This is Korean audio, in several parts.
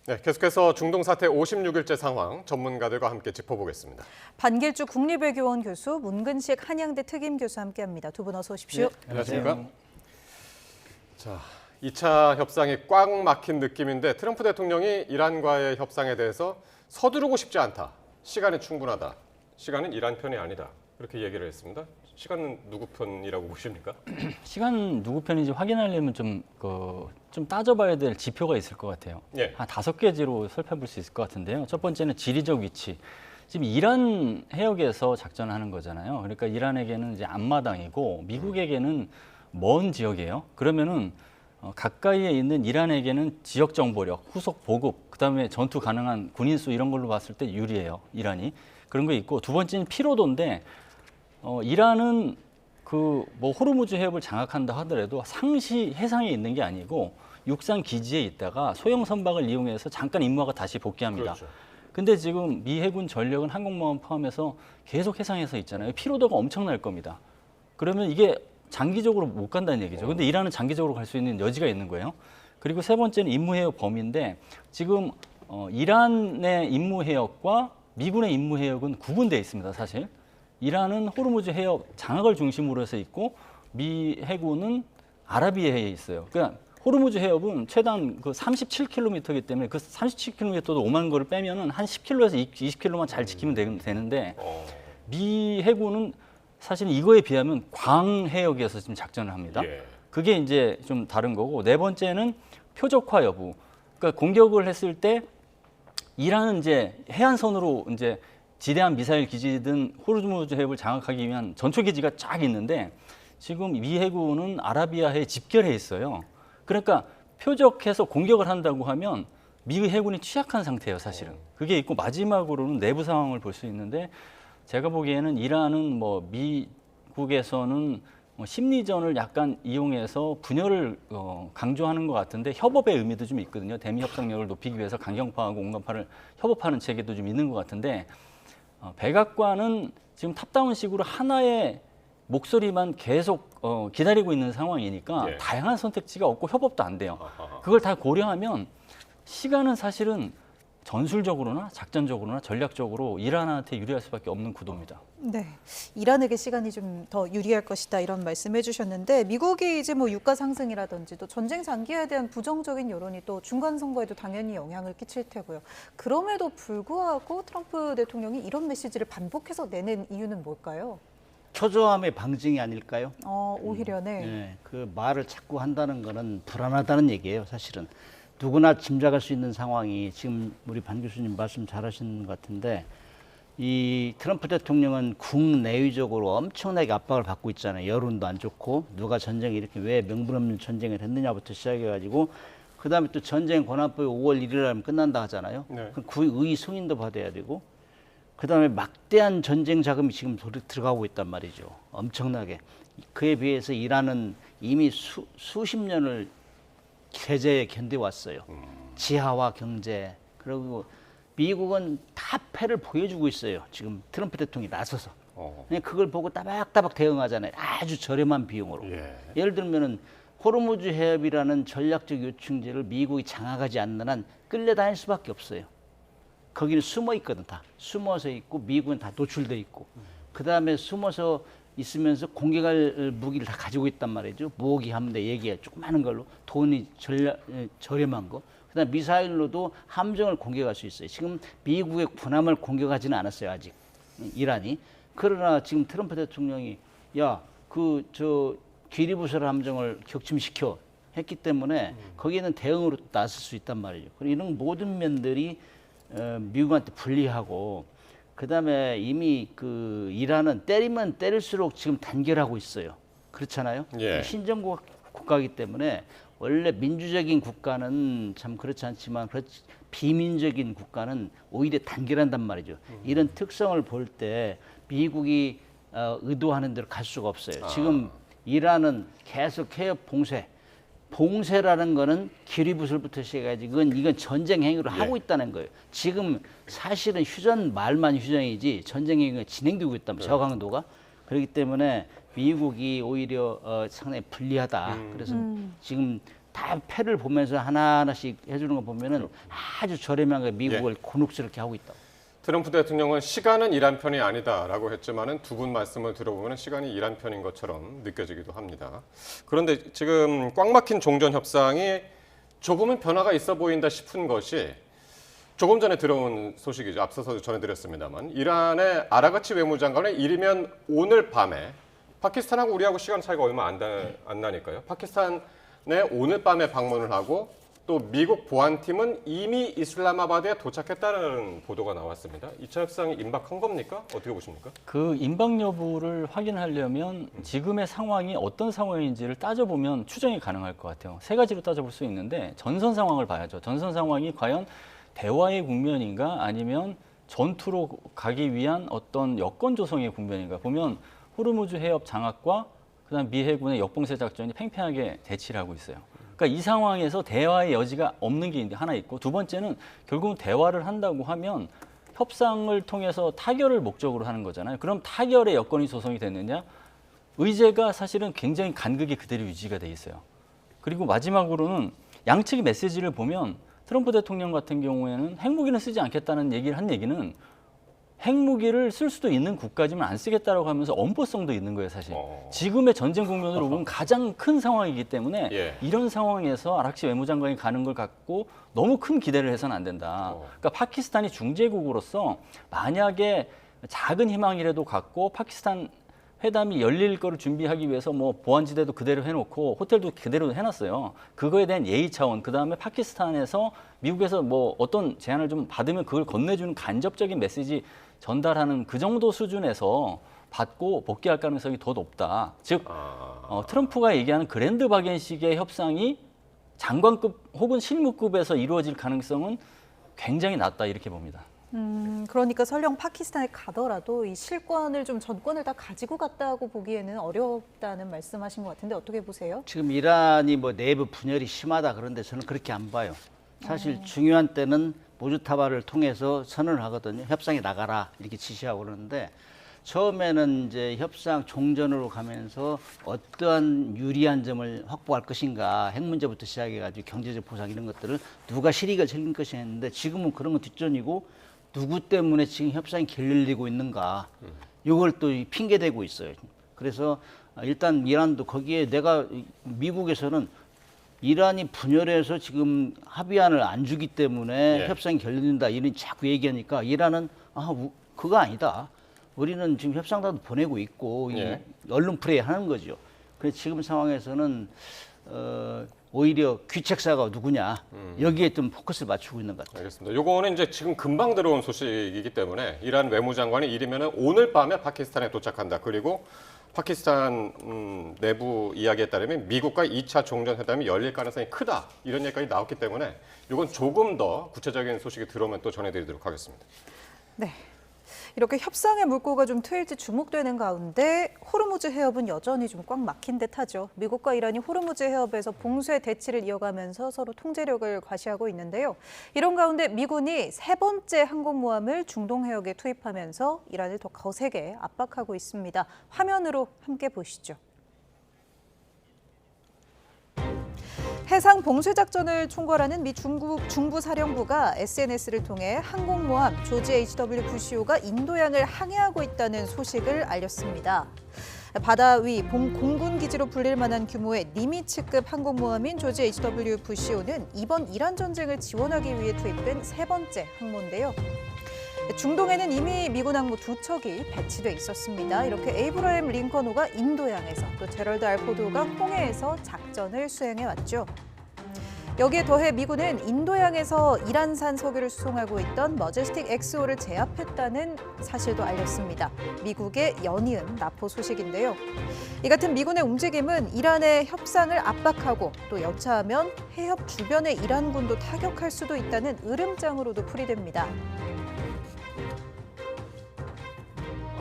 네, 계속해서 중동 사태 56일째 상황 전문가들과 함께 짚어보겠습니다. 반길주 국립외교원 교수, 문근식 한양대 특임 교수 함께합니다. 두 분 어서 오십시오. 네, 안녕하십니까? 자, 2차 협상이 꽉 막힌 느낌인데 트럼프 대통령이 이란과의 협상에 대해서 서두르고 싶지 않다. 시간이 충분하다. 시간은 이란 편이 아니다. 이렇게 얘기를 했습니다. 시간은 누구 편이라고 보십니까? 시간 누구 편인지 확인하려면 좀 따져봐야 될 지표가 있을 것 같아요. 예. 한 5개지로 살펴볼 수 있을 것 같은데요. 첫 번째는 지리적 위치. 지금 이란 해역에서 작전하는 거잖아요. 그러니까 이란에게는 이제 앞마당이고 미국에게는 먼 지역이에요. 그러면은 가까이에 있는 이란에게는 지역 정보력, 후속 보급, 그다음에 전투 가능한 군인 수 이런 걸로 봤을 때 유리해요. 이란이. 그런 거 있고 두 번째는 피로도인데 이란은 뭐 호르무즈 해협을 장악한다 하더라도 상시 해상에 있는 게 아니고 육상 기지에 있다가 소형 선박을 이용해서 잠깐 임무하고 다시 복귀합니다. 그렇죠. 근데 지금 미 해군 전력은 항공모함 포함해서 계속 해상에서 있잖아요. 피로도가 엄청날 겁니다. 그러면 이게 장기적으로 못 간다는 얘기죠. 근데 이란은 장기적으로 갈 수 있는 여지가 있는 거예요. 그리고 세 번째는 임무 해역 범위인데 지금 이란의 임무 해역과 미군의 임무 해역은 구분되어 있습니다, 사실. 이란은 호르무즈 해협 장악을 중심으로 해서 있고 미 해군은 아라비아해에 있어요. 그러니까 호르무즈 해협은 최단 37km이기 때문에 그 37km도 5만 거를 빼면은 한 10km에서 20km만 잘 지키면 되는데 미 해군은 사실 이거에 비하면 광 해역에서 지금 작전을 합니다. 예. 그게 이제 좀 다른 거고 네 번째는 표적화 여부. 그러니까 공격을 했을 때 이란은 이제 해안선으로 이제 지대한 미사일 기지든 호르무즈 해협을 장악하기 위한 전초 기지가 쫙 있는데 지금 미 해군은 아라비아해에 집결해 있어요. 그러니까 표적해서 공격을 한다고 하면 미 해군이 취약한 상태예요, 사실은. 그게 있고 마지막으로는 내부 상황을 볼 수 있는데 제가 보기에는 이란은 뭐 미국에서는 심리전을 약간 이용해서 분열을 강조하는 것 같은데 협업의 의미도 좀 있거든요. 대미 협상력을 높이기 위해서 강경파하고 온건파를 협업하는 체계도 좀 있는 것 같은데 백악관은 지금 탑다운식으로 하나의 목소리만 계속 기다리고 있는 상황이니까 예. 다양한 선택지가 없고 협업도 안 돼요. 아하. 그걸 다 고려하면 시간은 사실은 전술적으로나 작전적으로나 전략적으로 이란한테 유리할 수밖에 없는 구도입니다. 네, 이란에게 시간이 좀 더 유리할 것이다 이런 말씀해 주셨는데 미국이 이제 뭐 유가 상승이라든지 또 전쟁 장기화에 대한 부정적인 여론이 또 중간 선거에도 당연히 영향을 끼칠 테고요. 그럼에도 불구하고 트럼프 대통령이 이런 메시지를 반복해서 내는 이유는 뭘까요? 초조함의 방증이 아닐까요? 오히려네. 네, 그 말을 자꾸 한다는 거는 불안하다는 얘기예요, 사실은. 누구나 짐작할 수 있는 상황이 지금 우리 반 교수님 말씀 잘하시는 것 같은데 이 트럼프 대통령은 국내외적으로 엄청나게 압박을 받고 있잖아요. 여론도 안 좋고 누가 전쟁에 이렇게 왜 명분없는 전쟁을 했느냐부터 시작해가지고 그다음에 또 전쟁 권한법이 5월 1일 하면 끝난다 하잖아요. 네. 그럼 그 의 승인도 받아야 되고 그다음에 막대한 전쟁 자금이 지금 들어가고 있단 말이죠. 엄청나게. 그에 비해서 이란은 이미 수십 년을 제재에 견뎌왔어요. 지하화 경제. 그리고 미국은 다 패를 보여주고 있어요. 지금 트럼프 대통령이 나서서. 그냥 그걸 보고 따박따박 대응하잖아요. 아주 저렴한 비용으로. 예. 예를 들면은 호르무즈 해협이라는 전략적 요충지를 미국이 장악하지 않는 한 끌려다닐 수밖에 없어요. 거기는 숨어 있거든, 다. 숨어서 있고 미국은 다 노출돼 있고. 그다음에 숨어서 있으면서 공격할 무기를 다 가지고 있단 말이죠. 무기 함대 얘기해 조그마한 걸로 돈이 저렴한 거. 그다음 미사일로도 함정을 공격할 수 있어요. 지금 미국의 군함을 공격하지는 않았어요, 아직 이란이. 그러나 지금 트럼프 대통령이 기리부설 함정을 격침시켜 했기 때문에 거기에는 대응으로 나설 수 있단 말이죠. 그리고 이런 모든 면들이 미국한테 불리하고 그다음에 이미 이란은 때리면 때릴수록 지금 단결하고 있어요. 그렇잖아요. 예. 신정국 국가이기 때문에 원래 민주적인 국가는 참 그렇지 않지만 비민적인 국가는 오히려 단결한단 말이죠. 이런 특성을 볼 때 미국이 의도하는 대로 갈 수가 없어요. 지금 이란은 계속 해협 봉쇄라는 거는 기리부설부터 시작해가지고 이건 전쟁 행위로 하고 있다는 거예요. 지금 사실은 말만 휴전이지 전쟁 행위가 진행되고 있단 말이에요. 저강도가. 그렇기 때문에 미국이 오히려 상당히 불리하다. 그래서 지금 다 패를 보면서 하나하나씩 해주는 거 보면은 아주 저렴하게 미국을 곤혹스럽게 하고 있다. 트럼프 대통령은 시간은 이란 편이 아니다라고 했지만은 두 분 말씀을 들어보면 시간이 이란 편인 것처럼 느껴지기도 합니다. 그런데 지금 꽉 막힌 종전 협상이 조금은 변화가 있어 보인다 싶은 것이 조금 전에 들어온 소식이죠. 앞서서 전해드렸습니다만 이란의 아라가치 외무장관이 이르면 오늘 밤에 파키스탄하고 우리하고 시간 차이가 얼마 안 나니까요. 파키스탄에 오늘 밤에 방문을 하고 또 미국 보안팀은 이미 이슬라마바드에 도착했다는 보도가 나왔습니다. 2차 협상이 임박한 겁니까? 어떻게 보십니까? 그 임박 여부를 확인하려면 지금의 상황이 어떤 상황인지를 따져보면 추정이 가능할 것 같아요. 세 가지로 따져볼 수 있는데 전선 상황을 봐야죠. 전선 상황이 과연 대화의 국면인가 아니면 전투로 가기 위한 어떤 여건 조성의 국면인가 보면 호르무즈 해협 장악과 그다음 미 해군의 역봉쇄 작전이 팽팽하게 대치를 하고 있어요. 그러니까 이 상황에서 대화의 여지가 없는 게 하나 있고 두 번째는 결국은 대화를 한다고 하면 협상을 통해서 타결을 목적으로 하는 거잖아요. 그럼 타결의 여건이 조성이 됐느냐? 의제가 사실은 굉장히 간극이 그대로 유지가 돼 있어요. 그리고 마지막으로는 양측의 메시지를 보면 트럼프 대통령 같은 경우에는 핵무기는 쓰지 않겠다는 얘기를 한 얘기는 핵무기를 쓸 수도 있는 국가지만 안 쓰겠다라고 하면서 엄포성도 있는 거예요, 사실. 지금의 전쟁 국면으로 보면 가장 큰 상황이기 때문에 이런 상황에서 아락치 외무장관이 가는 걸 갖고 너무 큰 기대를 해서는 안 된다. 그러니까 파키스탄이 중재국으로서 만약에 작은 희망이라도 갖고 파키스탄 회담이 열릴 거를 준비하기 위해서 뭐 보안지대도 그대로 해놓고 호텔도 그대로 해놨어요. 그거에 대한 예의 차원, 그 다음에 파키스탄에서 미국에서 뭐 어떤 제안을 좀 받으면 그걸 건네주는 간접적인 메시지 전달하는 그 정도 수준에서 받고 복귀할 가능성이 더 높다. 즉 트럼프가 얘기하는 그랜드 바겐식의 협상이 장관급 혹은 실무급에서 이루어질 가능성은 굉장히 낮다 이렇게 봅니다. 그러니까 설령 파키스탄에 가더라도 이 실권을 좀 전권을 다 가지고 갔다고 보기에는 어렵다는 말씀하신 것 같은데 어떻게 보세요? 지금 이란이 뭐 내부 분열이 심하다 그런데 저는 그렇게 안 봐요. 사실 중요한 때는 모주타바를 통해서 선언을 하거든요. 협상에 나가라 이렇게 지시하고 그러는데 처음에는 이제 협상 종전으로 가면서 어떠한 유리한 점을 확보할 것인가 핵 문제부터 시작해가지고 경제적 보상 이런 것들을 누가 실익을 챙길 것이냐 했는데 지금은 그런 건 뒷전이고 누구 때문에 지금 협상이 결렬되고 있는가 이걸 또 핑계대고 있어요. 그래서 일단 이란도 거기에 내가 미국에서는 이란이 분열해서 지금 합의안을 안 주기 때문에 협상이 결렬된다 이런 자꾸 얘기하니까 이란은 그거 아니다. 우리는 지금 협상단도 보내고 있고 언론 플레이 하는 거죠. 그래서 지금 상황에서는 오히려 귀책사가 누구냐 여기에 좀 포커스를 맞추고 있는 것 같아요. 알겠습니다. 요거는 이제 지금 금방 들어온 소식이기 때문에 이란 외무장관이 이르면은 오늘 밤에 파키스탄에 도착한다. 그리고 파키스탄 내부 이야기에 따르면 미국과 2차 종전회담이 열릴 가능성이 크다. 이런 얘기까지 나왔기 때문에 이건 조금 더 구체적인 소식이 들어오면 또 전해드리도록 하겠습니다. 네. 이렇게 협상의 물꼬가 좀 트일지 주목되는 가운데 호르무즈 해협은 여전히 좀 꽉 막힌 듯하죠. 미국과 이란이 호르무즈 해협에서 봉쇄 대치를 이어가면서 서로 통제력을 과시하고 있는데요. 이런 가운데 미군이 세 번째 항공모함을 중동 해역에 투입하면서 이란을 더 거세게 압박하고 있습니다. 화면으로 함께 보시죠. 해상 봉쇄 작전을 총괄하는 미 중부 사령부가 SNS를 통해 항공모함 조지 H.W. 부시호가 인도양을 항해하고 있다는 소식을 알렸습니다. 바다 위 공군 기지로 불릴 만한 규모의 니미츠급 항공모함인 조지 H.W. 부시호는 이번 이란 전쟁을 지원하기 위해 투입된 세 번째 항모인데요. 중동에는 이미 미군 항모 2척이 배치돼 있었습니다. 이렇게 에이브러햄 링컨호가 인도양에서 또 제럴드 알 포드호가 홍해에서 작전을 수행해 왔죠. 여기에 더해 미군은 인도양에서 이란산 석유를 수송하고 있던 머제스틱 XO를 제압했다는 사실도 알렸습니다. 미국의 연이은 나포 소식인데요. 이 같은 미군의 움직임은 이란의 협상을 압박하고 또 여차하면 해협 주변의 이란군도 타격할 수도 있다는 으름장으로도 풀이됩니다.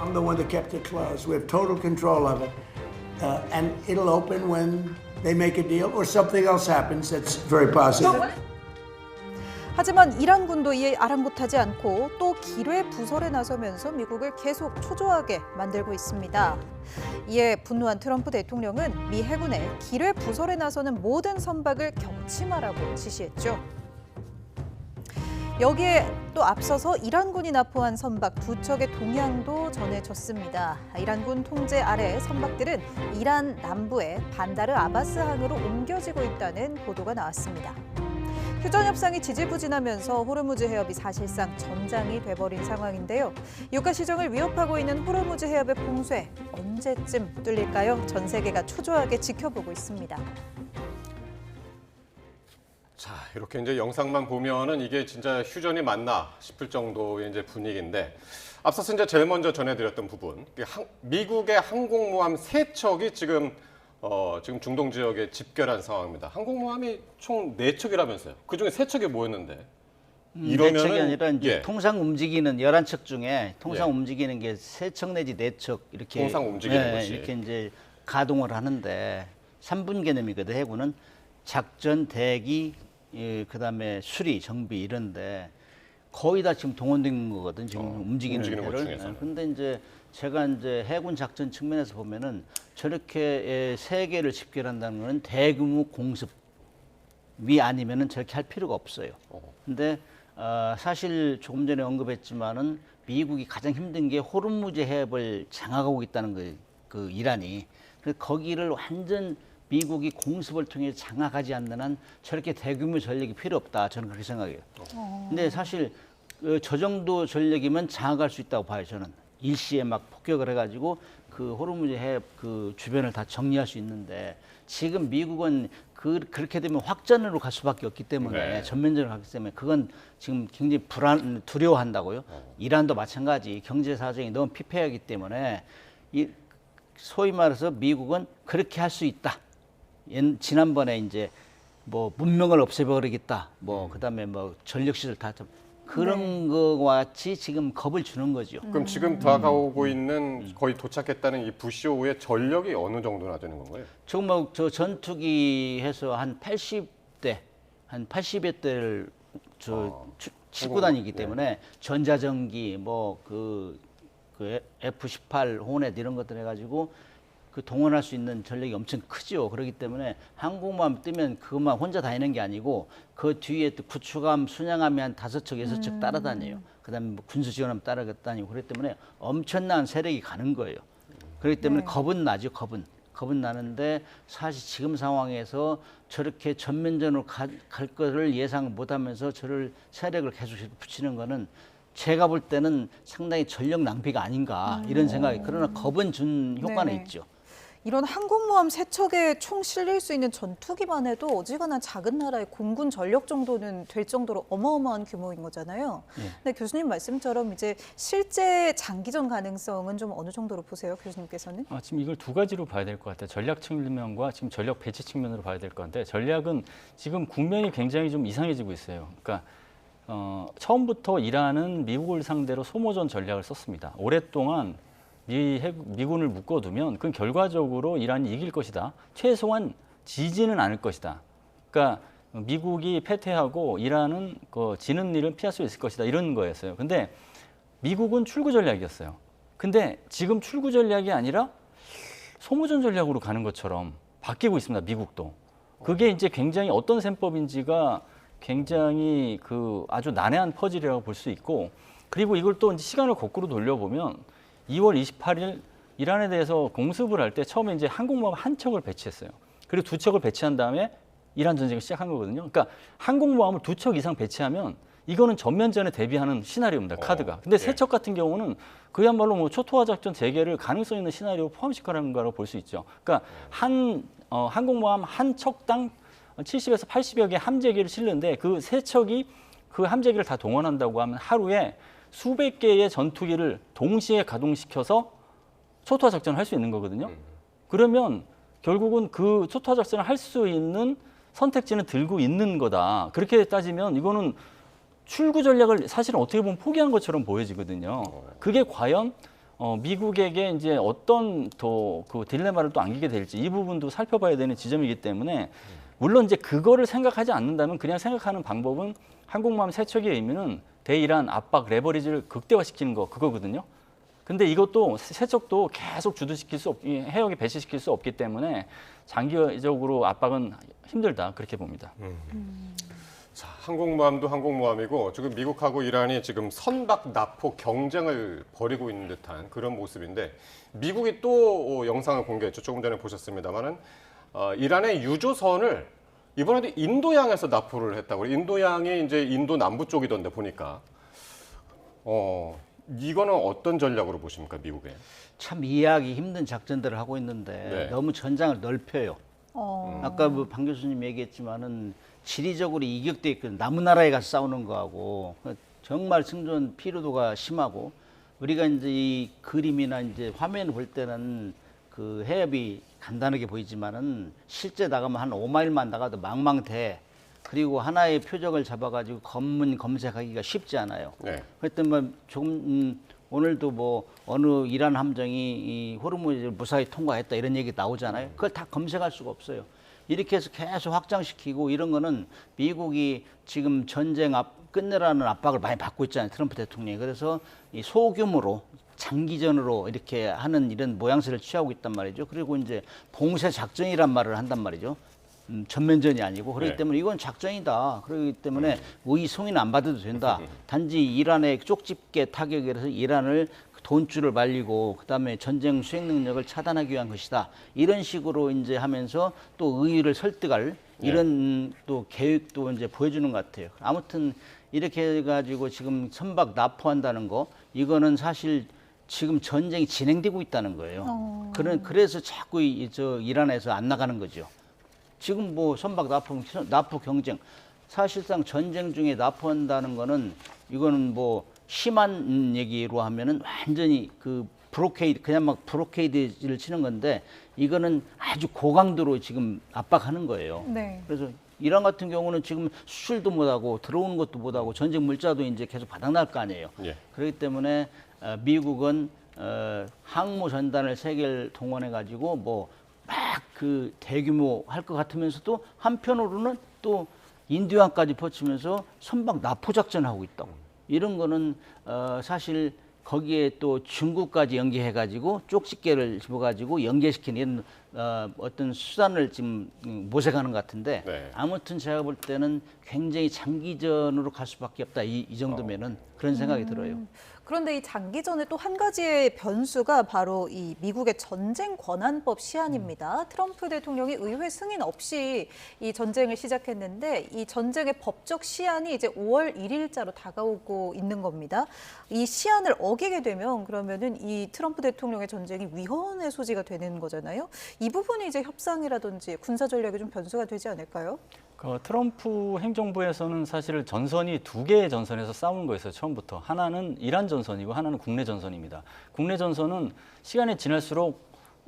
I'm the one that kept it closed. We have total control of it. And it'll open when they make a deal or something else happens that's very positive. 하지만 이란군도 이에 아랑곳하지 않고 또 기뢰 부설에 나서면서 미국을 계속 초조하게 만들고 있습니다. 이에 분노한 트럼프 대통령은 미 해군에 기뢰 부설에 나서는 모든 선박을 경침하라고 지시했죠. 여기에 또 앞서서 이란군이 납포한 선박 2척의 동향도 전해졌습니다. 이란군 통제 아래 선박들은 이란 남부의 반다르 아바스 항으로 옮겨지고 있다는 보도가 나왔습니다. 휴전 협상이 지지부진하면서 호르무즈 해협이 사실상 전장이 돼버린 상황인데요. 유가 시정을 위협하고 있는 호르무즈 해협의 봉쇄 언제쯤 뚫릴까요? 전 세계가 초조하게 지켜보고 있습니다. 자, 이렇게 이제 영상만 보면은 이게 진짜 휴전이 맞나 싶을 정도의 이제 분위기인데 앞서서 이제 제일 먼저 전해드렸던 부분, 미국의 항공모함 3척이 지금 중동 지역에 집결한 상황입니다. 항공모함이 총 4척이라면서요. 그중에 3척이 뭐였는데? 이러면은 4척이 아니라 이제 예. 통상 움직이는 11척 중에 통상 예. 움직이는 게 3척 내지 4척 이렇게 통상 움직이는 것이. 이렇게 이제 가동을 하는데 3분 개념이거든. 해군은 작전, 대기, 그다음에 수리, 정비 이런데 거의 다 지금 동원된 거거든. 지금 움직이는 것 데를. 중에서는. 근데 이제 제가 이제 해군 작전 측면에서 보면은 저렇게 3개를 집결한다는 거는 대규모 공습이 아니면은 저렇게 할 필요가 없어요. 근데 사실 조금 전에 언급했지만은 미국이 가장 힘든 게 호르무즈 해협을 장악하고 있다는 거예요. 그 이란이. 그래서 거기를 완전 미국이 공습을 통해 장악하지 않는 한 저렇게 대규모 전력이 필요 없다. 저는 그렇게 생각해요. 근데 사실 저 정도 전력이면 장악할 수 있다고 봐요. 저는 일시에 막 폭격을 해가지고 그 호르무즈 해협 그 주변을 다 정리할 수 있는데 지금 미국은 그렇게 되면 확전으로 갈 수밖에 없기 때문에 네. 전면전으로 가기 때문에 그건 지금 굉장히 두려워한다고요. 이란도 마찬가지 경제 사정이 너무 피폐하기 때문에 소위 말해서 미국은 그렇게 할 수 있다. 지난번에 이제 뭐 문명을 없애버리겠다. 뭐 그다음에 뭐 전력 시설 다 그런 거와 같이 지금 겁을 주는 거죠. 그럼 지금 다가오고 있는 거의 도착했다는 이 부시 오후의 전력이 어느 정도나 되는 건가요? 지금 뭐 저 전투기 해서 한 80대, 한 80여 대를 싣고 다니기 때문에 전자전기 뭐 그 F-18 호넷 이런 것들 해가지고 그 동원할 수 있는 전력이 엄청 크죠. 그렇기 때문에 항공모함 뜨면 그것만 혼자 다니는 게 아니고 그 뒤에 또 구축함, 순양함이 한 5척, 6척 따라다녀요. 그다음에 뭐 군수지원함 따라다니고 그렇기 때문에 엄청난 세력이 가는 거예요. 그렇기 때문에 겁은 나죠. 겁은 나는데 사실 지금 상황에서 저렇게 전면전으로 갈 거를 예상 못하면서 저를 세력을 계속 붙이는 거는 제가 볼 때는 상당히 전력 낭비가 아닌가 이런 생각이. 그러나 겁은 준 효과는 네네. 있죠. 이런 항공모함 3척에 총 실릴 수 있는 전투기만 해도 어지간한 작은 나라의 공군 전력 정도는 될 정도로 어마어마한 규모인 거잖아요. 근데 교수님 말씀처럼 이제 실제 장기전 가능성은 좀 어느 정도로 보세요, 교수님께서는? 지금 이걸 두 가지로 봐야 될 것 같아요. 전략 측면과 지금 전력 배치 측면으로 봐야 될 것 같은데 전략은 지금 국면이 굉장히 좀 이상해지고 있어요. 그러니까 처음부터 이란은 미국을 상대로 소모전 전략을 썼습니다. 오랫동안 미군을 묶어두면 그건 결과적으로 이란이 이길 것이다. 최소한 지지는 않을 것이다. 그러니까 미국이 패퇴하고 이란은 지는 일은 피할 수 있을 것이다. 이런 거였어요. 근데 미국은 출구 전략이었어요. 근데 지금 출구 전략이 아니라 소모전 전략으로 가는 것처럼 바뀌고 있습니다. 미국도. 그게 이제 굉장히 어떤 셈법인지가 굉장히 아주 난해한 퍼즐이라고 볼 수 있고, 그리고 이걸 또 이제 시간을 거꾸로 돌려보면 2월 28일 이란에 대해서 공습을 할 때 처음에 이제 항공모함 한 척을 배치했어요. 그리고 2척을 배치한 다음에 이란 전쟁을 시작한 거거든요. 그러니까 항공모함을 2척 이상 배치하면 이거는 전면전에 대비하는 시나리오입니다. 카드가. 근데 3척 같은 경우는 그야말로 뭐 초토화 작전 재개를 가능성 있는 시나리오 포함시키는 거라고 볼 수 있죠. 그러니까 항공모함 한 척당 70에서 80여 개의 함재기를 실는데 그 3척이 그 함재기를 다 동원한다고 하면 하루에 수백 개의 전투기를 동시에 가동시켜서 초토화 작전을 할 수 있는 거거든요. 그러면 결국은 그 초토화 작전을 할 수 있는 선택지는 들고 있는 거다. 그렇게 따지면 이거는 출구 전략을 사실은 어떻게 보면 포기한 것처럼 보여지거든요. 그게 과연 미국에게 이제 어떤 그 딜레마를 또 안기게 될지 이 부분도 살펴봐야 되는 지점이기 때문에 물론 이제 그거를 생각하지 않는다면 그냥 생각하는 방법은 한국마음 세척의 의미는 대이란 압박 레버리지를 극대화시키는 거 그거거든요. 근데 이것도 세척도 계속 주도시킬 수 해역에 배치시킬 수 없기 때문에 장기적으로 압박은 힘들다 그렇게 봅니다. 자, 항공모함도 항공모함이고 지금 미국하고 이란이 지금 선박 납포 경쟁을 벌이고 있는 듯한 그런 모습인데 미국이 또 영상을 공개했죠. 조금 전에 보셨습니다만은 이란의 유조선을 이번에도 인도양에서 납포를 했다고. 인도양이 이제 인도 남부 쪽이던데 보니까 이거는 어떤 전략으로 보십니까, 미국에? 참 이해하기 힘든 작전들을 하고 있는데 네. 너무 전장을 넓혀요. 어. 아까 뭐 방 교수님 얘기했지만은 지리적으로 이격돼 있거든. 남은 나라에 가서 싸우는 거하고 정말 생존 피로도가 심하고 우리가 이제 이 그림이나 이제 화면을 볼 때는 그 해협이 간단하게 보이지만은 실제 나가면 한 5마일만 나가도 망망대해. 그리고 하나의 표적을 잡아가지고 검문 검색하기가 쉽지 않아요. 네. 그랬더니 뭐 조금 오늘도 뭐 어느 이란 함정이 이 호르무즈를 무사히 통과했다 이런 얘기 나오잖아요. 그걸 다 검색할 수가 없어요. 이렇게 해서 계속 확장시키고 이런 거는 미국이 지금 전쟁 끝내라는 압박을 많이 받고 있잖아요. 트럼프 대통령이. 그래서 이 소규모로 장기전으로 이렇게 하는 이런 모양새를 취하고 있단 말이죠. 그리고 이제 봉쇄 작전이란 말을 한단 말이죠. 전면전이 아니고 그렇기 네. 때문에 이건 작전이다. 그렇기 때문에 의송이는 안 받아도 된다. 단지 이란의 쪽집게 타격에 의해서 이란을 돈줄을 말리고 그다음에 전쟁 수행 능력을 차단하기 위한 것이다. 이런 식으로 이제 하면서 또 의의를 설득할 이런 또 계획도 이제 보여주는 것 같아요. 아무튼 이렇게 해가지고 지금 선박 납포한다는 거 이거는 사실 지금 전쟁이 진행되고 있다는 거예요. 그래서 자꾸 저 이란에서 안 나가는 거죠. 지금 뭐 선박 납포 경쟁 사실상 전쟁 중에 납포한다는 거는 이거는 뭐 심한 얘기로 하면은 완전히 그 브로케이드 그냥 막 브로케이드를 치는 건데 이거는 아주 고강도로 지금 압박하는 거예요. 네. 그래서 이란 같은 경우는 지금 수출도 못하고 들어오는 것도 못하고 전쟁 물자도 이제 계속 바닥날 거 아니에요. 예. 그렇기 때문에 미국은 항모 전단을 3개를 동원해 가지고 뭐 막 그 대규모 할 것 같으면서도 한편으로는 또 인도양까지 펼치면서 선박 납포 작전하고 있다고. 이런 거는 사실 거기에 또 중국까지 연계해 가지고 쪽집게를 집어 가지고 연계시키는 이런 어떤 수단을 지금 모색하는 것 같은데 네. 아무튼 제가 볼 때는 굉장히 장기전으로 갈 수밖에 없다. 이 정도면은 그런 생각이 들어요. 그런데 이 장기전에 또 한 가지의 변수가 바로 이 미국의 전쟁 권한법 시한입니다. 트럼프 대통령이 의회 승인 없이 이 전쟁을 시작했는데 이 전쟁의 법적 시한이 이제 5월 1일자로 다가오고 있는 겁니다. 이 시한을 어기게 되면 그러면은 이 트럼프 대통령의 전쟁이 위헌의 소지가 되는 거잖아요. 이 부분이 이제 협상이라든지 군사 전략에 좀 변수가 되지 않을까요? 그 트럼프 행정부에서는 사실 전선이 2개의 전선에서 싸우는 거였어요. 처음부터. 하나는 이란 전선이고 하나는 국내 전선입니다. 국내 전선은 시간이 지날수록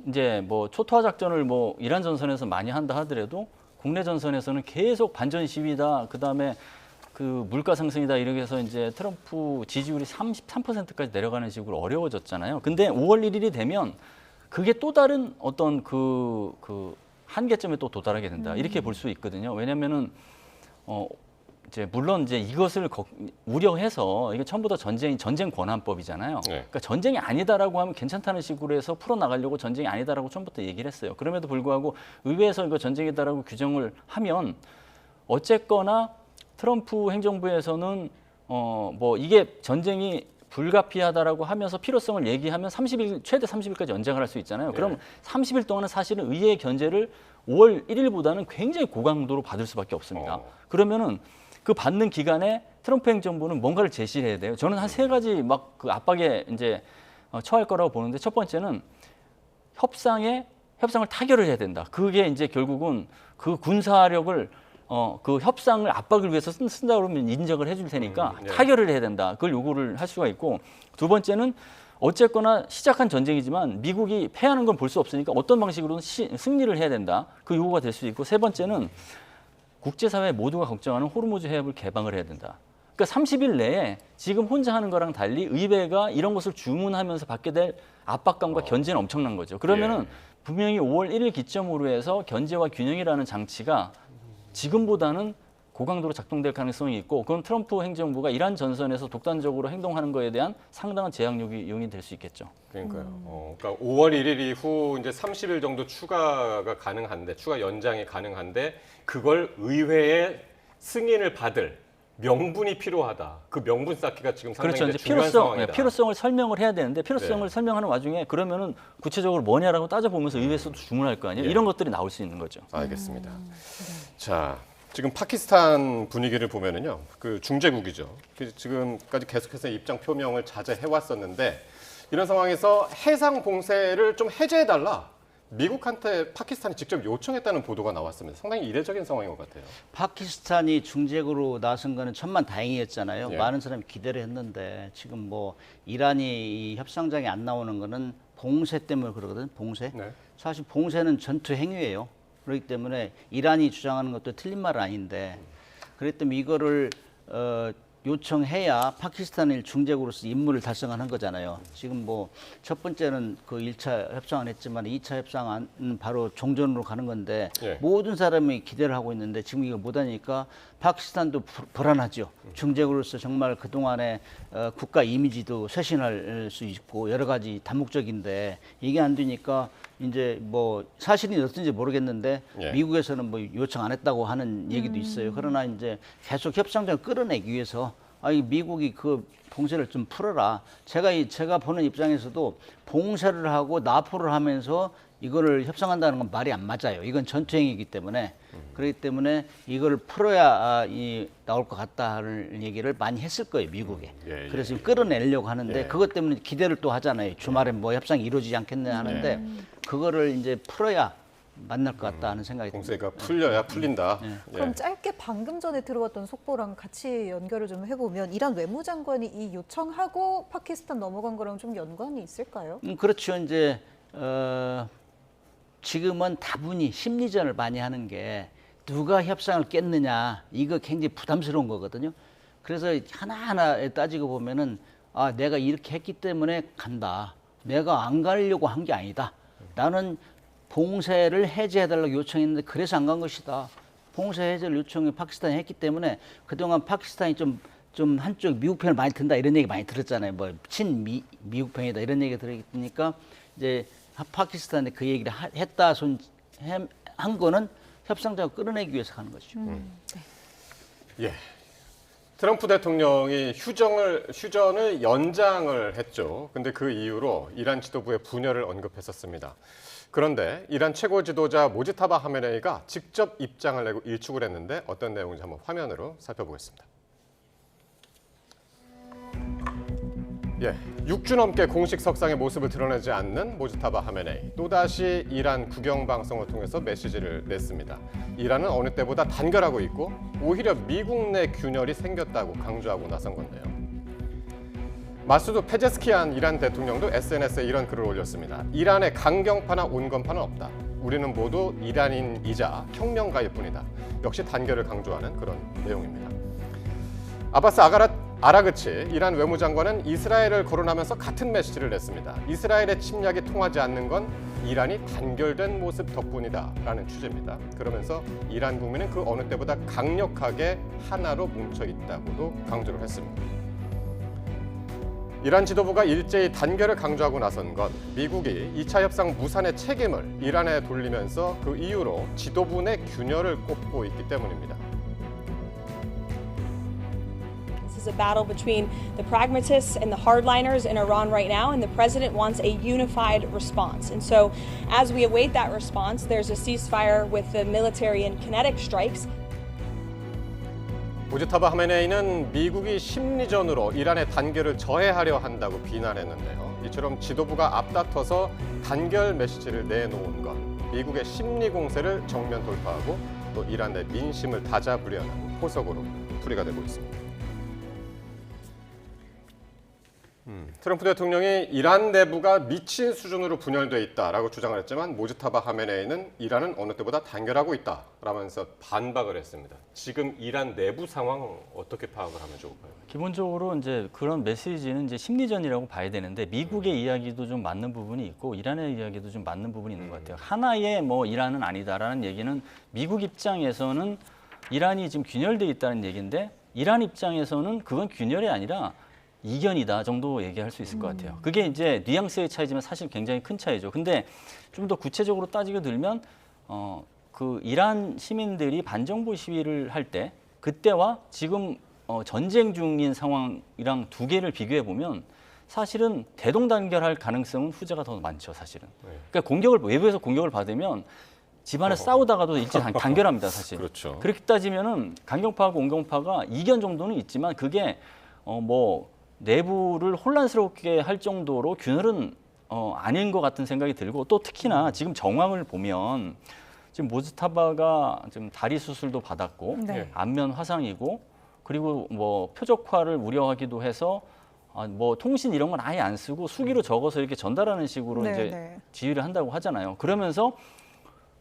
이제 뭐 초토화 작전을 뭐 이란 전선에서 많이 한다 하더라도 국내 전선에서는 계속 반전 시위다. 그다음에 그 물가 상승이다 이렇게 해서 이제 트럼프 지지율이 33%까지 내려가는 식으로 어려워졌잖아요. 근데 5월 1일이 되면 그게 또 다른 어떤 그 한계점에 또 도달하게 된다. 이렇게 볼 수 있거든요. 왜냐면은 이제 물론 이제 이것을 우려해서 이게 처음부터 전쟁 권한법이잖아요. 네. 그러니까 전쟁이 아니다라고 하면 괜찮다는 식으로 해서 풀어 나가려고 전쟁이 아니다라고 처음부터 얘기를 했어요. 그럼에도 불구하고 의회에서 이거 전쟁이다라고 규정을 하면 어쨌거나 트럼프 행정부에서는 뭐 이게 전쟁이 불가피하다라고 하면서 필요성을 얘기하면 30일 최대 30일까지 연장을 할 수 있잖아요. 그럼 30일 동안은 사실은 의회의 견제를 5월 1일보다는 굉장히 고강도로 받을 수밖에 없습니다. 그러면은 그 받는 기간에 트럼프 행정부는 뭔가를 제시를 해야 돼요. 저는 한 3가지 막 그 압박에 이제 처할 거라고 보는데 첫 번째는 협상을 타결을 해야 된다. 그게 이제 결국은 그 군사력을 그 협상을 압박을 위해서 쓴다 그러면 인정을 해줄 테니까 네. 타결을 해야 된다. 그걸 요구를 할 수가 있고 두 번째는 어쨌거나 시작한 전쟁이지만 미국이 패하는 건 볼 수 없으니까 어떤 방식으로든 승리를 해야 된다. 그 요구가 될 수 있고 세 번째는 국제사회 모두가 걱정하는 호르무즈 해협을 개방을 해야 된다. 그러니까 30일 내에 지금 혼자 하는 거랑 달리 의회가 이런 것을 주문하면서 받게 될 압박감과 견제는 엄청난 거죠. 그러면은 분명히 5월 1일 기점으로 해서 견제와 균형이라는 장치가 지금보다는 고강도로 작동될 가능성이 있고 그건 트럼프 행정부가 이란 전선에서 독단적으로 행동하는 것에 대한 상당한 제약력이 용이 될 수 있겠죠. 그러니까요. 그러니까 5월 1일 이후 이제 30일 정도 추가가 가능한데 추가 연장이 가능한데 그걸 의회의 승인을 받을 명분이 필요하다. 그 명분 쌓기가 지금 상당히 그렇죠. 이제 중요한 상황이다. 필요성을 설명을 해야 되는데 필요성을 네. 설명하는 와중에 그러면은 구체적으로 뭐냐라고 따져보면서 의회에서도 주문할 거 아니에요. 예. 이런 것들이 나올 수 있는 거죠. 알겠습니다. 자, 지금 파키스탄 분위기를 보면은요, 그 중재국이죠. 지금까지 계속해서 입장 표명을 자제해 왔었는데 이런 상황에서 해상 봉쇄를 좀 해제해 달라. 미국한테 파키스탄이 직접 요청했다는 보도가 나왔습니다. 상당히 이례적인 상황인 것 같아요. 파키스탄이 중재국으로 나선 거는 천만다행이었잖아요. 예. 많은 사람이 기대를 했는데 지금 뭐 이란이 이 협상장에 안 나오는 거는 봉쇄 때문에 그러거든. 봉쇄. 네. 사실 봉쇄는 전투 행위예요. 그렇기 때문에 이란이 주장하는 것도 틀린 말은 아닌데 그렇기 때문에 이거를 요청해야 파키스탄을 중재국으로서 임무를 달성하는 거잖아요. 지금 뭐 첫 번째는 그 1차 협상을 했지만 2차 협상은 바로 종전으로 가는 건데 예. 모든 사람이 기대를 하고 있는데 지금 이거 못하니까 파키스탄도 불안하죠. 중재국으로서 정말 그동안의 국가 이미지도 쇄신할 수 있고 여러 가지 다목적인데 이게 안 되니까 이제 뭐 사실이 어떤지 모르겠는데 예. 미국에서는 뭐 요청 안 했다고 하는 얘기도 있어요. 그러나 이제 계속 협상장을 끌어내기 위해서 이 미국이 그 봉쇄를 좀 풀어라. 제가 보는 입장에서도 봉쇄를 하고 나포를 하면서 이거를 협상한다는 건 말이 안 맞아요. 이건 전투행위이기 때문에 그렇기 때문에 이거를 풀어야 나올 것 같다는 얘기를 많이 했을 거예요, 미국에. 예, 예. 그래서 지금 끌어내려고 하는데 예. 그것 때문에 기대를 또 하잖아요. 주말에 뭐 협상이 이루어지지 않겠냐 하는데 그거를 이제 풀어야 만날 것 같다 하는 생각이 듭니다. 봉쇄가 풀려야 풀린다. 그럼 예. 짧게 방금 전에 들어왔던 속보랑 같이 연결을 좀 해보면 이란 외무장관이 이 요청하고 파키스탄 넘어간 거랑 좀 연관이 있을까요? 그렇죠. 이제 지금은 다분히 심리전을 많이 하는 게 누가 협상을 깼느냐 이거 굉장히 부담스러운 거거든요. 그래서 하나하나 따지고 보면은 내가 이렇게 했기 때문에 간다. 내가 안 가려고 한 게 아니다. 나는 봉쇄를 해제해달라고 요청했는데 그래서 안 간 것이다. 봉쇄 해제를 요청해 파키스탄이 했기 때문에 그동안 파키스탄이 좀 한쪽 미국 편을 많이 든다 이런 얘기 많이 들었잖아요. 뭐 미국 편이다 이런 얘기 들으니까 이제 파키스탄에 그 얘기를 한 거는 협상장을 끌어내기 위해서 하는 거죠. 예. 트럼프 대통령이 휴전을 연장을 했죠. 근데 그 이후로 이란 지도부의 분열을 언급했었습니다. 그런데 이란 최고 지도자 모지타바 하메네이가 직접 입장을 내고 일축을 했는데 어떤 내용인지 한번 화면으로 살펴보겠습니다. 예, 6주 넘게 공식 석상의 모습을 드러내지 않는 모지타바 하메네이. 또다시 이란 국영방송을 통해서 메시지를 냈습니다. 이란은 어느 때보다 단결하고 있고 오히려 미국 내 균열이 생겼다고 강조하고 나선 건데요. 마수드 페제스키안 이란 대통령도 SNS에 이런 글을 올렸습니다. 이란의 강경파나 온건파는 없다. 우리는 모두 이란인이자 혁명가일 뿐이다. 역시 단결을 강조하는 그런 내용입니다. 아바스 아라그치 이란 외무장관은 이스라엘을 거론하면서 같은 메시지를 냈습니다. 이스라엘의 침략이 통하지 않는 건 이란이 단결된 모습 덕분이다 라는 취지입니다. 그러면서 이란 국민은 그 어느 때보다 강력하게 하나로 뭉쳐 있다고도 강조를 했습니다. 이란 지도부가 일제히 단결을 강조하고 나선 건 미국이 2차 협상 무산의 책임을 이란에 돌리면서 그 이후로 지도부 내 균열을 꼽고 있기 때문입니다. This is a battle between the pragmatists and the hardliners in Iran right now, and the president wants a unified response. And so, as we await that response, there's a ceasefire with the military and kinetic strikes. 모지타바 하메네이는 미국이 심리전으로 이란의 단결을 저해하려 한다고 비난했는데요. 이처럼 지도부가 앞다퉈서 단결 메시지를 내놓은 건 미국의 심리 공세를 정면 돌파하고 또 이란 내 민심을 다잡으려는 포석으로 풀이가 되고 있습니다. 트럼프 대통령이 이란 내부가 미친 수준으로 분열돼 있다라고 주장을 했지만 모지타바 하메네이는 이란은 어느 때보다 단결하고 있다라면서 반박을 했습니다. 지금 이란 내부 상황 어떻게 파악을 하면 좋을까요? 기본적으로 이제 그런 메시지는 이제 심리전이라고 봐야 되는데 미국의 이야기도 좀 맞는 부분이 있고 이란의 이야기도 좀 맞는 부분이 있는 것 같아요. 하나의 뭐 이란은 아니다라는 얘기는 미국 입장에서는 이란이 지금 균열돼 있다는 얘기인데 이란 입장에서는 그건 균열이 아니라 이견이다 정도 얘기할 수 있을 것 같아요. 그게 이제 뉘앙스의 차이지만 사실 굉장히 큰 차이죠. 근데 좀 더 구체적으로 따지게 들면 그 이란 시민들이 반정부 시위를 할 때 그때와 지금 전쟁 중인 상황이랑 두 개를 비교해 보면 사실은 대동단결할 가능성은 후자가 더 많죠, 사실은. 그러니까 외부에서 공격을 받으면 집안에 싸우다가도 일제 단결합니다, 사실. 그렇죠. 그렇게 따지면은 강경파하고 온경파가 이견 정도는 있지만 그게 뭐 내부를 혼란스럽게 할 정도로 균열은 아닌 것 같은 생각이 들고 또 특히나 지금 정황을 보면 지금 모즈타바가 지금 다리 수술도 받았고 네. 안면 화상이고 그리고 뭐 표적화를 우려하기도 해서 뭐 통신 이런 건 아예 안 쓰고 수기로 적어서 이렇게 전달하는 식으로 네, 이제 네. 지휘를 한다고 하잖아요. 그러면서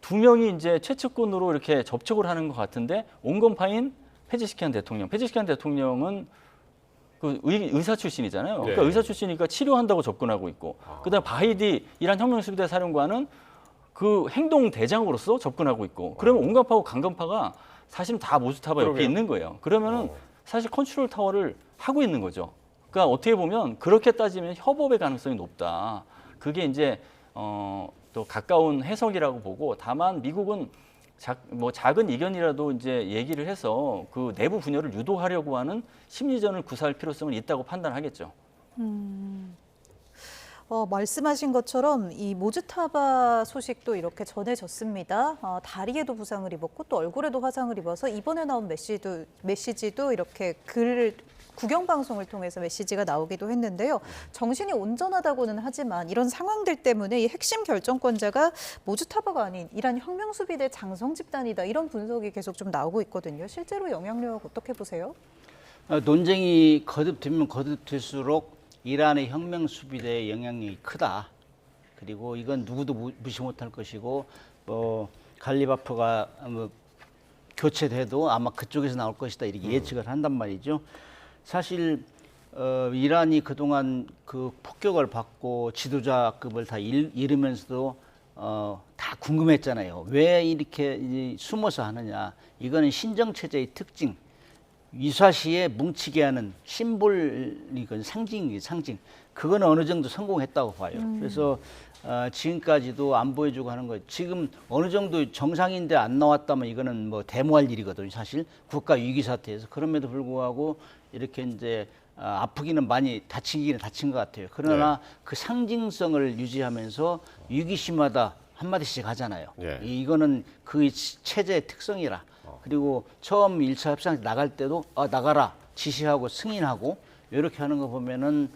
두 명이 이제 최측근으로 이렇게 접촉을 하는 것 같은데 온건파인 페제시키안 대통령은 그 의사 출신이잖아요. 그러니까 네. 의사 출신이니까 치료한다고 접근하고 있고, 그다음 바히디 이란 혁명수비대 사령관은 그 행동 대장으로서 접근하고 있고, 그러면 온건파하고 강건파가 사실은 다 모스타바 옆에 그러게요. 있는 거예요. 그러면은 사실 컨트롤 타워를 하고 있는 거죠. 그러니까 어떻게 보면 그렇게 따지면 협업의 가능성이 높다. 그게 이제 또 가까운 해석이라고 보고, 다만 미국은 작은 이견이라도 이제 얘기를 해서 그 내부 분열을 유도하려고 하는 심리전을 구사할 필요성은 있다고 판단하겠죠. 말씀하신 것처럼 이 모즈타바 소식도 이렇게 전해졌습니다. 다리에도 부상을 입었고 또 얼굴에도 화상을 입어서 이번에 나온 메시지도 이렇게 국영 방송을 통해서 메시지가 나오기도 했는데요. 정신이 온전하다고는 하지만 이런 상황들 때문에 이 핵심 결정권자가 모즈타바가 아닌 이란 혁명수비대 장성 집단이다, 이런 분석이 계속 좀 나오고 있거든요. 실제로 영향력 어떻게 보세요? 논쟁이 거듭되면 거듭될수록 이란의 혁명수비대의 영향력이 크다. 그리고 이건 누구도 무시 못할 것이고, 갈리바프가 교체돼도 아마 그쪽에서 나올 것이다, 이렇게 예측을 한단 말이죠. 사실 이란이 그동안 그 폭격을 받고 지도자급을 다 잃으면서도 다 궁금했잖아요. 왜 이렇게 숨어서 하느냐. 이거는 신정체제의 특징. 유사시에 뭉치게 하는 심볼이건 상징. 그거는 어느 정도 성공했다고 봐요. 그래서 지금까지도 안 보여주고 하는 거예요. 지금 어느 정도 정상인데 안 나왔다면 이거는 뭐 대모할 일이거든요. 사실 국가 위기 사태에서. 그럼에도 불구하고 이렇게 이제 아프기는 많이 다친 것 같아요. 그러나 그 상징성을 유지하면서 위기심마다 한마디씩 하잖아요. 이거는 그 체제의 특성이라. 그리고 처음 1차 협상 나갈 때도 나가라 지시하고 승인하고 이렇게 하는 거 보면은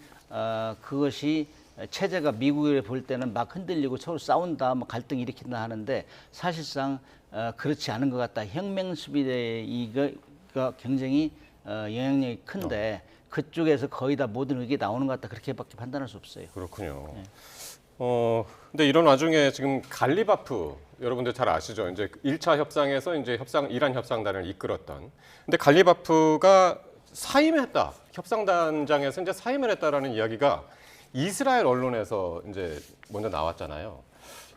그것이 체제가 미국에 볼 때는 막 흔들리고 서로 싸운다, 뭐 갈등 일으킨다 하는데 사실상 그렇지 않은 것 같다. 혁명수비대가 굉장히 영향력이 큰데 그쪽에서 거의 다 모든 의견이 나오는 것 같다. 그렇게밖에 판단할 수 없어요. 그렇군요. 근데 이런 와중에 지금 갈리바프 여러분들 잘 아시죠? 이제 1차 협상에서 이제 이란 협상단을 이끌었던. 근데 갈리바프가 사임했다. 협상단장에서 이제 사임을 했다라는 이야기가 이스라엘 언론에서 이제 먼저 나왔잖아요.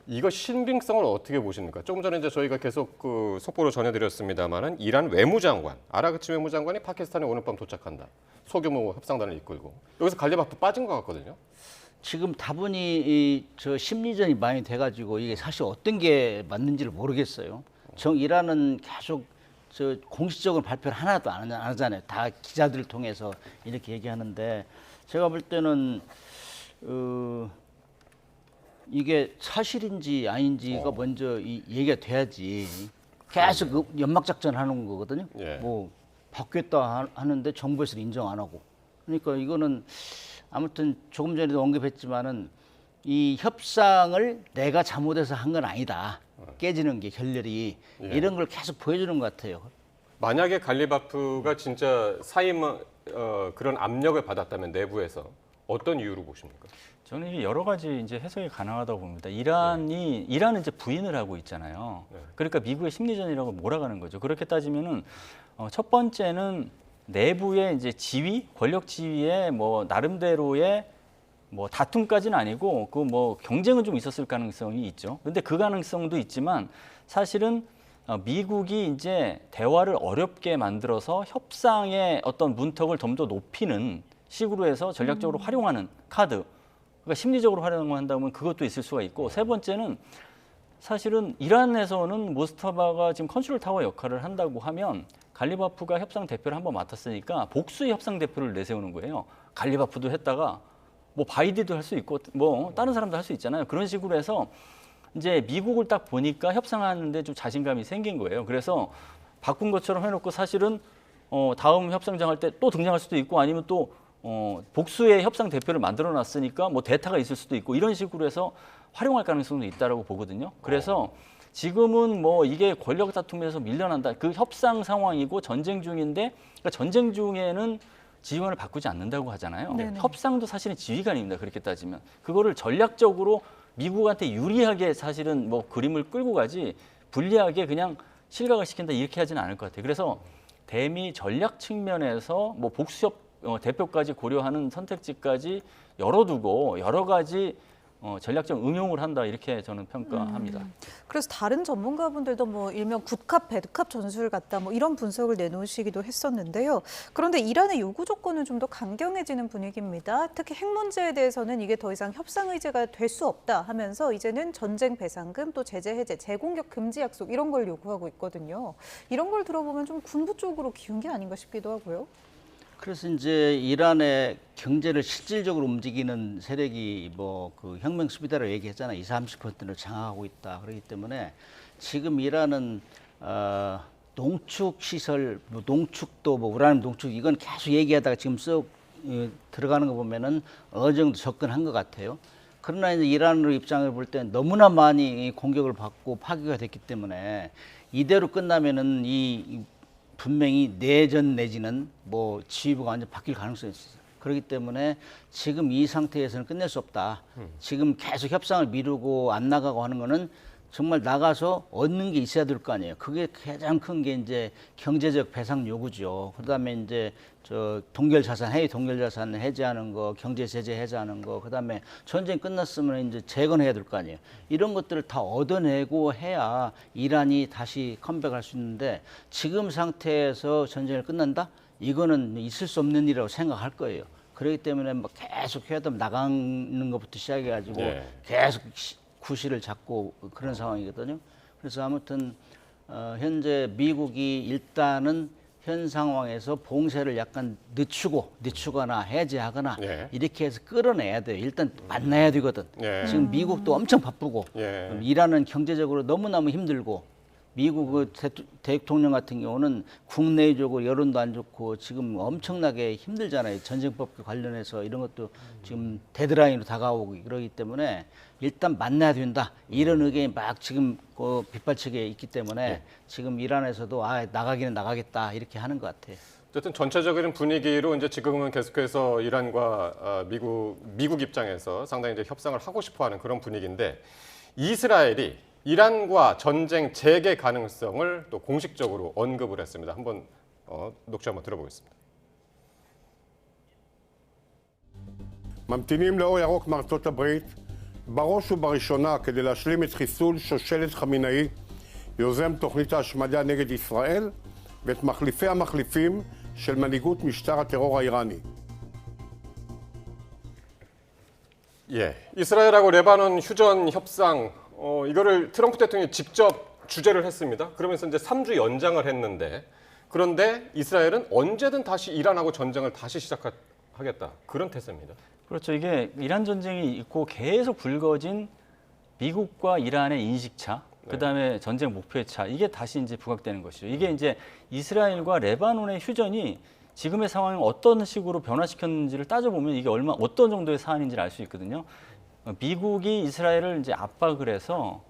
이거 신빙성을 어떻게 보십니까? 조금 전에 이제 저희가 계속 그 속보로 전해드렸습니다만은 이란 외무장관, 아라그치 외무장관이 파키스탄에 오늘 밤 도착한다. 소규모 협상단을 이끌고 여기서 갈리바프 빠진 것 같거든요. 지금 다분히 저 심리전이 많이 돼가지고 이게 사실 어떤 게 맞는지를 모르겠어요. 이란은 계속 저 공식적으로 발표를 하나도 안 하잖아요. 다 기자들을 통해서 이렇게 얘기하는데 제가 볼 때는 이게 사실인지 아닌지가 먼저 얘기가 돼야지. 계속 그 연막작전 하는 거거든요. 뭐 바뀌었다 하는데 정부에서 인정 안 하고. 그러니까 이거는 아무튼 조금 전에도 언급했지만은 이 협상을 내가 잘못해서 한 건 아니다. 깨지는 게 결렬이 이런 걸 계속 보여주는 것 같아요. 만약에 갈리바프가 진짜 사임 그런 압력을 받았다면 내부에서 어떤 이유로 보십니까? 저는 이게 여러 가지 이제 해석이 가능하다고 봅니다. 이란은 이제 부인을 하고 있잖아요. 그러니까 미국의 심리전이라고 몰아가는 거죠. 그렇게 따지면은 첫 번째는 내부의 이제 권력 지위의 뭐 나름대로의 뭐 다툼까지는 아니고 그 뭐 경쟁은 좀 있었을 가능성이 있죠. 근데 그 가능성도 있지만 사실은 미국이 이제 대화를 어렵게 만들어서 협상의 어떤 문턱을 좀 더 높이는 식으로 해서 전략적으로 활용하는 카드. 그러니까 심리적으로 활용한다면 그것도 있을 수가 있고, 세 번째는 사실은 이란에서는 모스타바가 지금 컨트롤 타워 역할을 한다고 하면 갈리바프가 협상 대표를 한번 맡았으니까 복수의 협상 대표를 내세우는 거예요. 갈리바프도 했다가 뭐 바이든도 할 수 있고 뭐 다른 사람도 할 수 있잖아요. 그런 식으로 해서 이제 미국을 딱 보니까 협상하는데 좀 자신감이 생긴 거예요. 그래서 바꾼 것처럼 해놓고 사실은 다음 협상장 할 때 또 등장할 수도 있고 아니면 또 복수의 협상 대표를 만들어놨으니까 뭐 대타가 있을 수도 있고 이런 식으로 해서 활용할 가능성도 있다라고 보거든요. 그래서 지금은 뭐 이게 권력 다툼에서 밀려난다. 그 협상 상황이고 전쟁 중인데, 그러니까 전쟁 중에는 지휘관을 바꾸지 않는다고 하잖아요. 네네. 협상도 사실은 지휘관입니다. 그렇게 따지면 그거를 전략적으로 미국한테 유리하게 사실은 뭐 그림을 끌고 가지 불리하게 그냥 실각을 시킨다 이렇게 하지는 않을 것 같아요. 그래서 대미 전략 측면에서 뭐 복수협 대표까지 고려하는 선택지까지 열어두고 여러 가지 전략적 응용을 한다 이렇게 저는 평가합니다. 그래서 다른 전문가분들도 뭐 일명 굿캅, 배드캅 전술 같다 뭐 이런 분석을 내놓으시기도 했었는데요. 그런데 이란의 요구 조건은 좀 더 강경해지는 분위기입니다. 특히 핵 문제에 대해서는 이게 더 이상 협상 의제가 될 수 없다 하면서 이제는 전쟁 배상금, 또 제재 해제, 재공격 금지 약속 이런 걸 요구하고 있거든요. 이런 걸 들어보면 좀 군부 쪽으로 기운 게 아닌가 싶기도 하고요. 그래서 이제 이란의 경제를 실질적으로 움직이는 세력이 뭐 그 혁명 수비대라고 얘기했잖아요. 20-30%를 장악하고 있다. 그렇기 때문에 지금 이란은 농축 시설, 뭐 농축도 뭐 우라늄 농축 이건 계속 얘기하다가 지금 쏙 들어가는 거 보면은 어느 정도 접근한 것 같아요. 그러나 이제 이란으로 입장을 볼 때 너무나 많이 공격을 받고 파괴가 됐기 때문에 이대로 끝나면은 분명히 내전 내지는 뭐 지휘부가 완전 바뀔 가능성이 있어요. 그렇기 때문에 지금 이 상태에서는 끝낼 수 없다. 지금 계속 협상을 미루고 안 나가고 하는 거는 정말 나가서 얻는 게 있어야 될 거 아니에요. 그게 가장 큰 게 이제 경제적 배상 요구죠. 그다음에 이제 저 해외 동결 자산 해제하는 거, 경제 제재 해제하는 거, 그다음에 전쟁 끝났으면 이제 재건해야 될 거 아니에요. 이런 것들을 다 얻어내고 해야 이란이 다시 컴백할 수 있는데 지금 상태에서 전쟁을 끝난다? 이거는 있을 수 없는 일이라고 생각할 거예요. 그렇기 때문에 뭐 계속 회담 나가는 것부터 시작해가지고 계속 구실을 잡고 그런 상황이거든요. 그래서 아무튼 현재 미국이 일단은 현 상황에서 봉쇄를 약간 늦추거나 해제하거나 이렇게 해서 끌어내야 돼요. 일단 만나야 되거든. 지금 미국도 엄청 바쁘고 이란은 경제적으로 너무너무 힘들고 미국 그 대통령 같은 경우는 국내적으로 여론도 안 좋고 지금 엄청나게 힘들잖아요. 전쟁법 관련해서 이런 것도 지금 데드라인으로 다가오고 그러기 때문에 일단 만나야 된다. 이런 의견이 막 지금 그 빗발치게 있기 때문에 지금 이란에서도 나가기는 나가겠다 이렇게 하는 것 같아요. 어쨌든 전체적인 분위기로 이제 지금은 계속해서 이란과 미국 입장에서 상당히 이제 협상을 하고 싶어하는 그런 분위기인데 이스라엘이 이란과 전쟁 재개 가능성을 또 공식적으로 언급을 했습니다. 한번 녹취 한번 들어보겠습니다. ממתינים לאור ירוק מארצות הברית בראש ובראשונה כדי להשלים את חיסול שושלת חמינאי יוזם תוכנית ההשמדה נגד ישראל ואת מחליפי המחליפים של מנהיגות משטר הטרור האיראני. 이스라엘하고 레바논 휴전 협상 이거를 트럼프 대통령이 직접 주재를 했습니다. 그러면서 이제 3주 연장을 했는데 그런데 이스라엘은 언제든 다시 이란하고 전쟁을 다시 시작하겠다. 그런 태세입니다. 그렇죠. 이게 이란 전쟁이 있고 계속 불거진 미국과 이란의 인식차, 그다음에 전쟁 목표의 차, 이게 다시 이제 부각되는 것이죠. 이게 이제 이스라엘과 레바논의 휴전이 지금의 상황을 어떤 식으로 변화시켰는지를 따져보면 이게 어떤 정도의 사안인지를 알 수 있거든요. 미국이 이스라엘을 이제 압박을 해서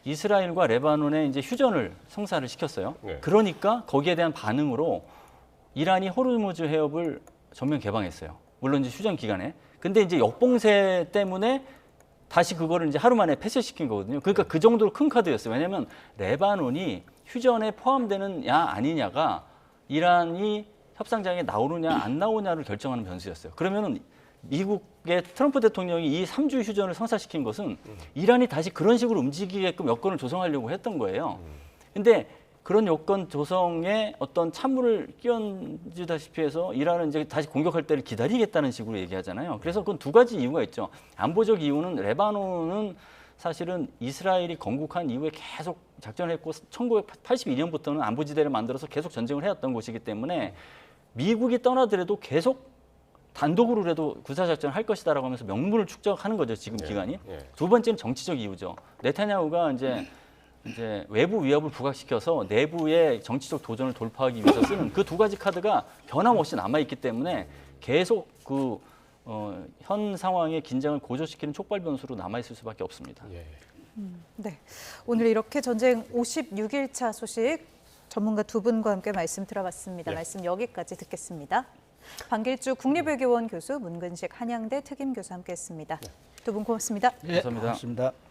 이스라엘과 레바논의 이제 휴전을 성사를 시켰어요. 그러니까 거기에 대한 반응으로 이란이 호르무즈 해협을 전면 개방했어요. 물론 이제 휴전 기간에. 근데 이제 역봉쇄 때문에 다시 그거를 이제 하루 만에 폐쇄시킨 거거든요. 그러니까 그 정도로 큰 카드였어요. 왜냐하면 레바논이 휴전에 포함되느냐 아니냐가 이란이 협상장에 나오느냐 안 나오냐를 결정하는 변수였어요. 그러면은 미국의 트럼프 대통령이 이 3주 휴전을 성사시킨 것은 이란이 다시 그런 식으로 움직이게끔 여건을 조성하려고 했던 거예요. 근데 그런 요건 조성에 어떤 찬물을 끼얹다시피 해서 이란은 이제 다시 공격할 때를 기다리겠다는 식으로 얘기하잖아요. 그래서 그건 두 가지 이유가 있죠. 안보적 이유는 레바논은 사실은 이스라엘이 건국한 이후에 계속 작전을 했고 1982년부터는 안보지대를 만들어서 계속 전쟁을 해왔던 곳이기 때문에 미국이 떠나더라도 계속 단독으로라도 구사작전을 할 것이다라고 하면서 명분을 축적하는 거죠. 지금 기간이. 두 번째는 정치적 이유죠. 네타냐후가 이제 외부 위협을 부각시켜서 내부의 정치적 도전을 돌파하기 위해서 쓰는 그 두 가지 카드가 변함없이 남아있기 때문에 계속 현 상황의 긴장을 고조시키는 촉발 변수로 남아있을 수밖에 없습니다. 네, 오늘 이렇게 전쟁 56일차 소식 전문가 두 분과 함께 말씀 들어봤습니다. 말씀 여기까지 듣겠습니다. 방길주 국립외교원 교수, 문근식 한양대 특임교수 함께했습니다. 두 분 고맙습니다. 감사합니다. 고맙습니다.